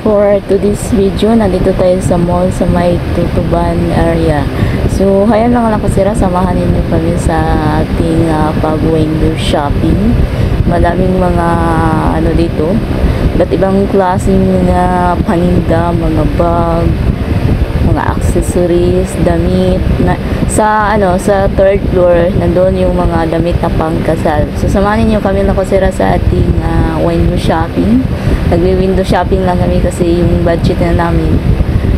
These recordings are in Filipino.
for today's video. Nandito tayo sa mall sa may Tutuban area. So, hayan lang lang kasira, samahan ninyo kami sa ating pag-window shopping. Maraming mga ano dito, ba't ibang klaseng paninda, mga bag, mga accessories, damit na, sa third floor nandoon yung mga damit na pangkasal. So samahan niyo kami na kasira sa ating window shopping. Nagwi-window shopping lang kami kasi yung budget na namin,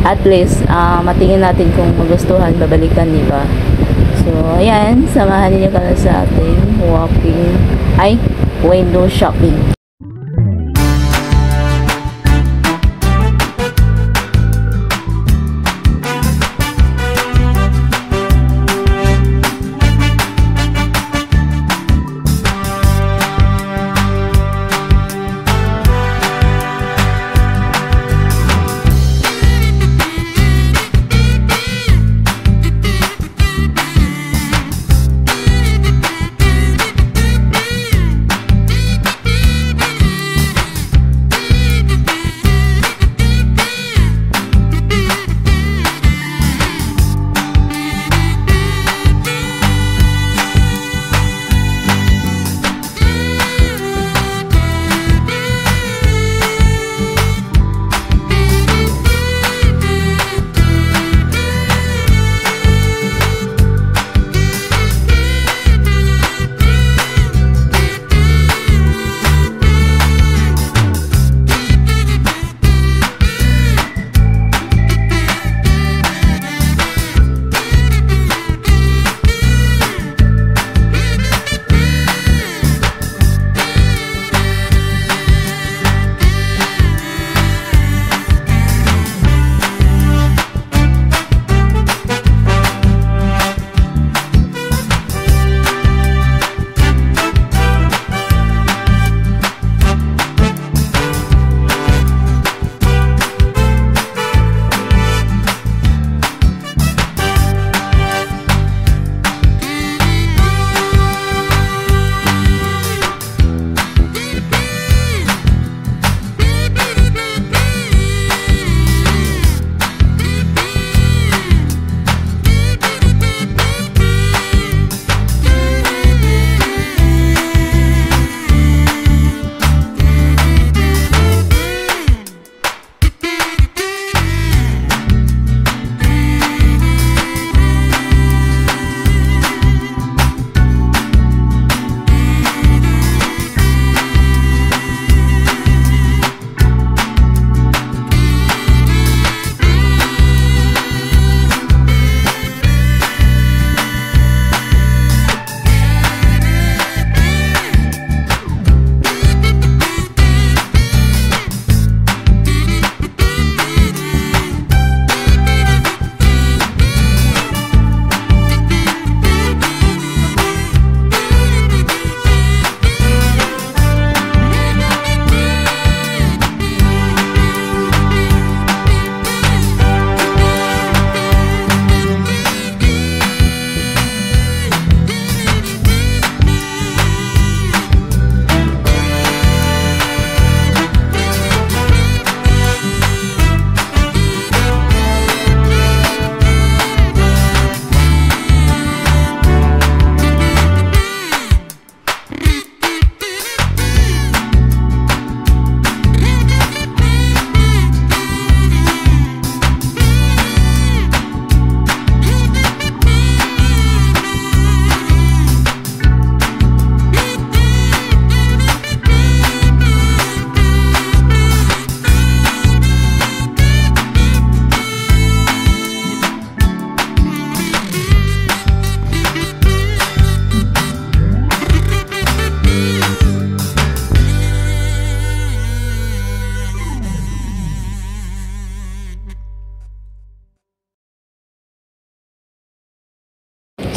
at least matingin natin kung magustuhan, babalikan, di ba? So ayan, samahan niyo kami sa ating window shopping.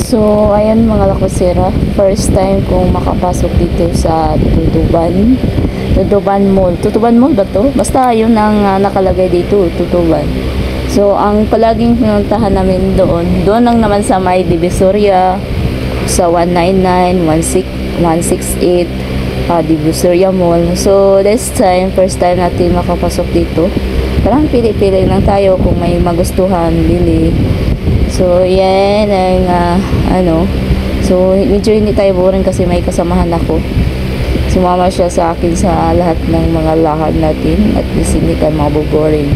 So, ayan mga lakosera, first time kong makapasok dito sa Tutuban Mall. Tutuban Mall ba to? Basta yun ang nakalagay dito, Tutuban. So, ang palaging pinuntahan namin doon lang naman sa may Divisoria, sa 199, 168, Divisoria Mall. So, this time, first time natin makapasok dito. Parang pili-pili lang tayo kung may magustuhan, bili. So, yan ang so, medyo hindi tayo boring kasi may kasamahan ako. Sumama siya sa akin sa lahat ng mga lakad natin at least hindi tayo maboboring.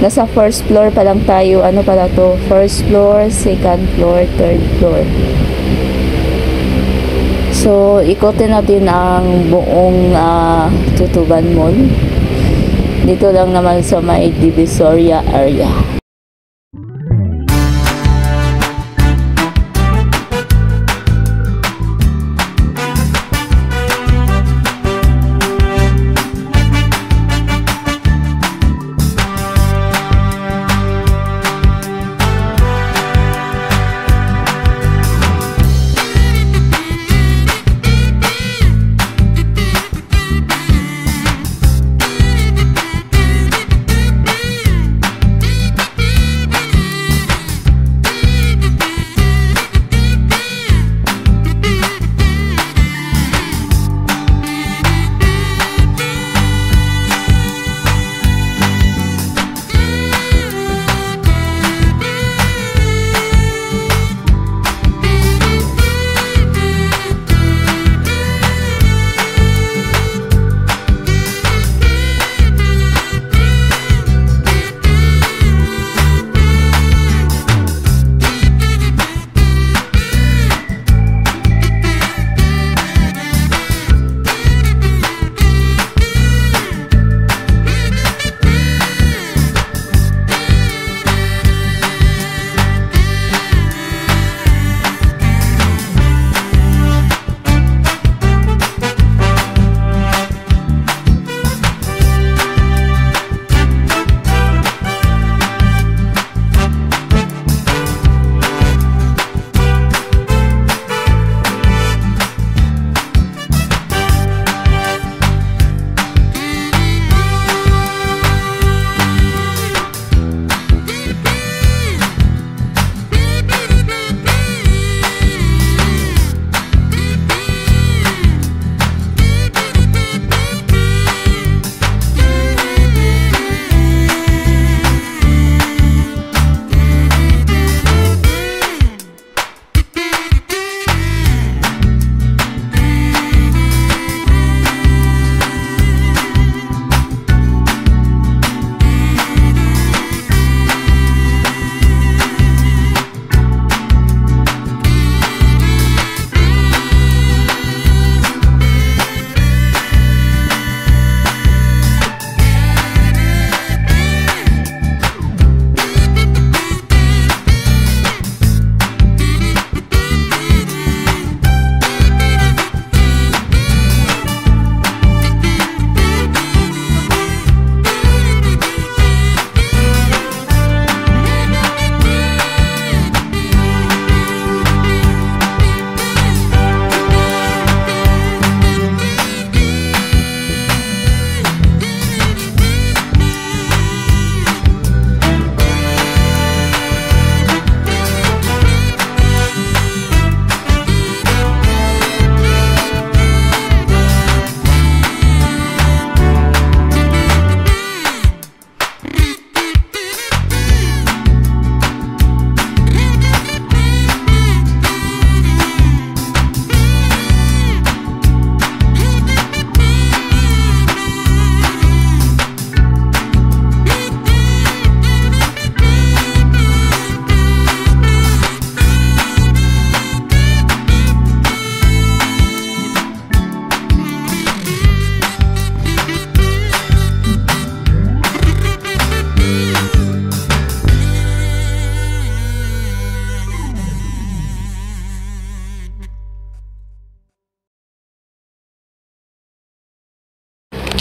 Nasa first floor pa lang tayo. Ano pala to? First floor, second floor, third floor. So, ikotin natin ang buong Tutuban Mall. Dito lang naman sa may Divisoria area.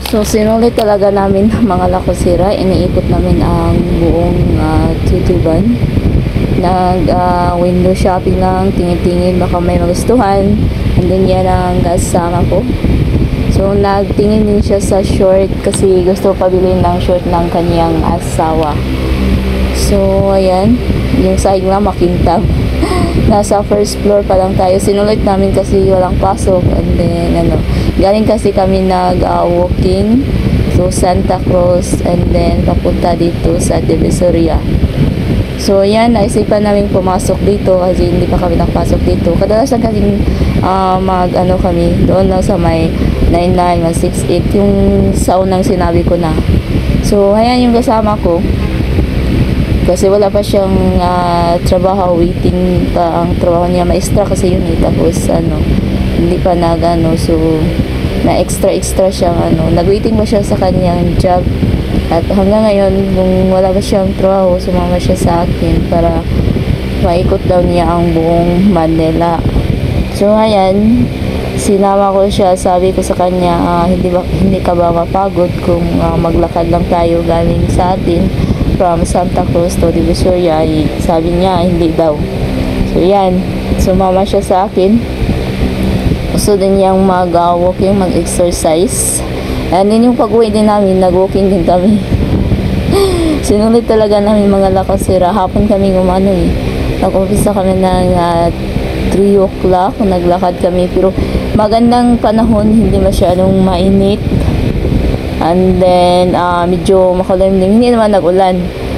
So sinulit talaga namin mga lakosira, iniikot namin ang buong Tutuban. Nag window shopping lang, tingin-tingin baka may magustuhan. Andun yan ang kasama ko. So nagtingin din siya sa short kasi gusto pabilin ng short ng kanyang asawa. So ayan, yung sahig lang makintab. Nasa first floor pa lang tayo. Sinulit namin kasi walang pasok. And then galing kasi kami nag walking to Santa Cruz and then papunta dito sa Divisoria. So yan, naisipan namin pumasok dito kasi hindi pa kami nakapasok dito. Kadalasan kasi kami doon lang sa may 99168 yung sa unang sinabi ko na. So ayan yung kasama ko. Kasi wala pa siyang trabaho, waiting pa ang trabaho niya, maestra kasi yun eh. Tapos hindi pa so na extra siyang nag-waiting pa siya sa kanyang job. At hanggang ngayon, kung wala pa siyang trabaho, sumama siya sa akin para maikot daw niya ang buong Manila. So ayan, sinama ko siya, sabi ko sa kanya, hindi ka ba mapagod kung maglakad lang tayo galing sa atin from Santa Cruz to Divisoria? Sabi niya, hindi daw. So yan, sumama siya sa akin. Gusto din niyang mag-walking, mag-exercise. And din yung pag-uwi din namin, nag-walking din kami. Sinulit talaga namin mga lakasira. Hapon kami umano eh. Nag-umpisa kami ng 3 o'clock, naglakad kami. Pero magandang panahon, hindi masyadong mainit. And then, medyo makulimlim. Hindi naman nag-ulan.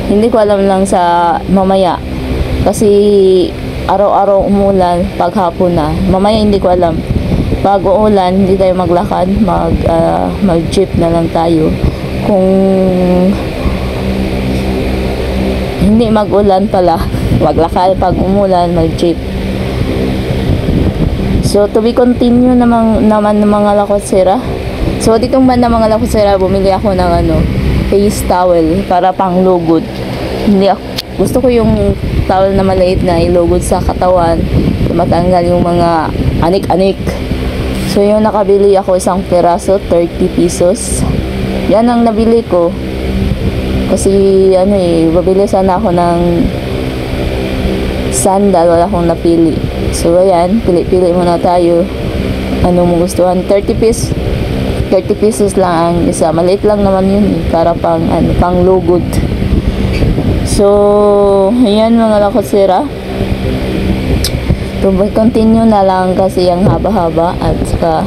Hindi ko alam lang sa mamaya. Kasi araw-araw umulan paghapon na. Mamaya hindi ko alam. Pag uulan, hindi tayo maglakad, mag-jeep na lang tayo. Kung hindi mag-ulan pala, maglakad. Pag umulan, mag-jeep. So, to be continue naman ng mga lakotsera. So, ditong banda mga lakotsera, bumili ako ng face towel para pang lugod. Gusto ko yung towel na maliit na ilugod sa katawan, matanggal yung mga anik-anik. So yung nakabili ako isang peraso, 30 pesos. Yan ang nabili ko. Kasi babili sana ako ng sandal, wala akong napili. So ayan, pili-pili muna tayo. Ano mo gustuhan? 30 pesos lang ang isa. Maliit lang naman yun para pang lugod. So ayan mga lakotsera. Continue na lang kasi ang haba-haba at saka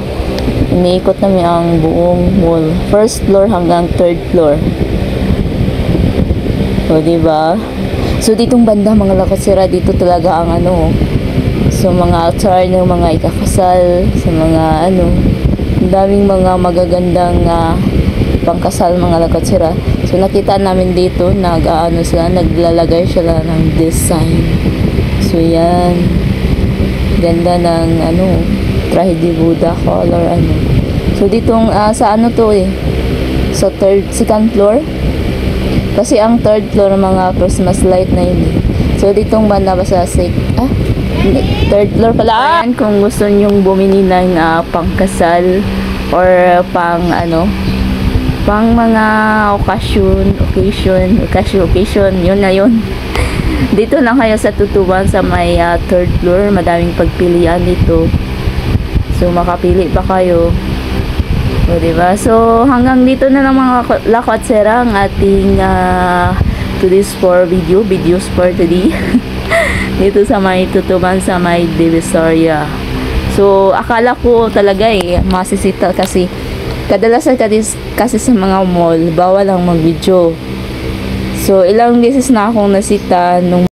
iniikot namin ang buong mall. First floor hanggang third floor. So, diba? So, ditong banda mga lakotsera, dito talaga ang so, mga altar ng mga ikakasal, sa mga ang daming mga magagandang pangkasal mga lakotsera. So, nakita namin dito, naglalagay sila ng design. So, yan. Ganda ng trahe de Buddha color So ditong sa to sa second floor. Kasi ang third floor mga Christmas light na yun eh. So ditong banda ba sa third floor pala. Kung gusto nyong bumili ng pangkasal or pang mga occasion, yun na yun. Dito lang kayo sa Tutuban sa may third floor. Madaming pagpilian dito. So makapili pa kayo. O diba? So hanggang dito na lang mga lakotsera ang ating today's videos for today. Dito sa may Tutuban sa may Divisoria. So akala ko talaga masisita kasi kadalasan kasi sa mga mall bawal ang mag-video. So, ilang beses na akong nasita nung